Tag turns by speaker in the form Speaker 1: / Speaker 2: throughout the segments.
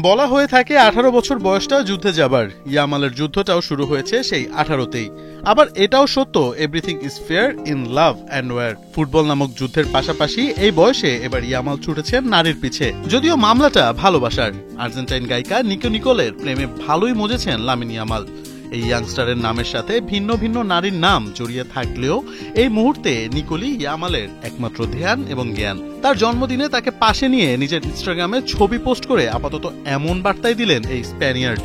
Speaker 1: বলা হয়ে থাকে 18 বছর বয়সটা যুদ্ধে যাবার। ইয়ামালের যুদ্ধটাও শুরু হয়েছে সেই 18তেই। আবার এটাও সত্য, everything is fair in love and war. Football নামক যুদ্ধের পাশাপাশি এই বয়সে এবার ইয়ামাল ছুটেছেন নারীর পিছে, যদিও মামলাটা ভালোবাসার। আর্জেন্টাইন গায়িকা নিকো নিকোলের প্রেমে ভালোই মজেছেন লামিন ইয়ামাল। এই ইয়াংস্টারের নামের সাথে ভিন্ন ভিন্ন নারীর নাম জড়িয়ে থাকলেও এই মুহূর্তে নিকোলি ইয়ামালের একমাত্র ধ্যান এবং জ্ঞান। তার জন্মদিনে তাকে পাশে নিয়ে নিজের ইনস্টাগ্রামে ছবি পোস্ট করে আপাতত এমন বার্তাই দিলেন এই স্প্যানিয়ার্ড।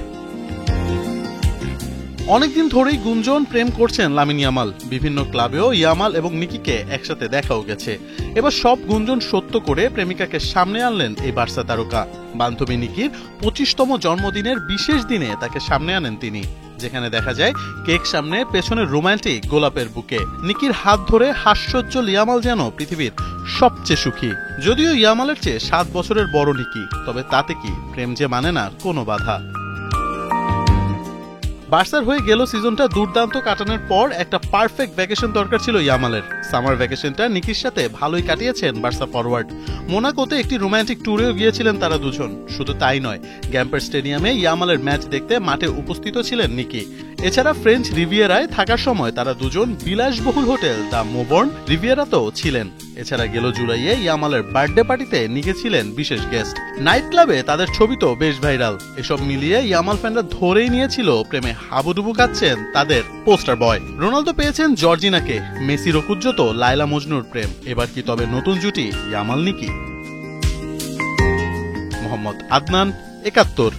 Speaker 1: অনেকদিন ধরেই গুঞ্জন প্রেম করছেন লামিন ইয়ামাল। বিভিন্ন ক্লাবেও ইয়ামাল এবং নিকিকে একসাথে দেখাও গেছে। এবার সব গুঞ্জন সত্য করে প্রেমিকাকে সামনে আনলেন এই বার্সা তারকা। বান্ধবী নিকির 25তম জন্মদিনের বিশেষ দিনে তাকে সামনে আনেন তিনি, যেখানে দেখা যায় কেক সামনে, পেছনে রোমান্টিক গোলাপের বুকে। নিকির হাত ধরে হাস্যোজ্জ্বল ইয়ামাল যেন পৃথিবীর সবচেয়ে সুখী। যদিও ইয়ামালের চেয়ে 7 বছরের বড় নিকি, তবে তাতে কি, প্রেম যে মানে না কোনো বাধা। বার্সার হয়ে গেল সিজনটা দুর্দান্ত কাটানোর পর একটা পারফেক্ট ভ্যাকেশন দরকার ছিল ইয়ামালের। সামার ভ্যাকেশনটা নিকির সাথে ভালোই কাটিয়েছেন বার্সা ফরওয়ার্ড। মোনাকোতে একটি রোমান্টিক ট্যুরেও গিয়েছিলেন তারা দুজন। শুধু তাই নয়, গ্যাম্পার স্টেডিয়ামে ইয়ামালের ম্যাচ দেখতে মাঠে উপস্থিত ছিলেন নিকি। এছাড়া ফ্রেঞ্চ রিভিয়েরায় থাকার সময় তারা দুজন বিলাসবহুল হোটেল দ্য মোবর্ন রিভিয়েরাতেও ছিলেন। এছাড়া গেল জুলাইয়ে ইয়ামালের বার্থডে পার্টিতে নিকে ছিলেন বিশেষ গেস্ট। নাইট ক্লাবে তাদের ছবি তো বেশ ভাইরাল। এসব মিলিয়ে ইয়ামাল ফ্যানরা ধরেই নিয়েছিল প্রেমে হাবুডুবু খাচ্ছেন তাদের পোস্টার বয়। রোনালদো পেয়েছেন জর্জিনাকে, মেসির অকুজ্জত লায়লা মজনুর প্রেম। এবার কি তবে নতুন জুটি ইয়ামাল নিকি? মোহাম্মদ আদনান, ৭১।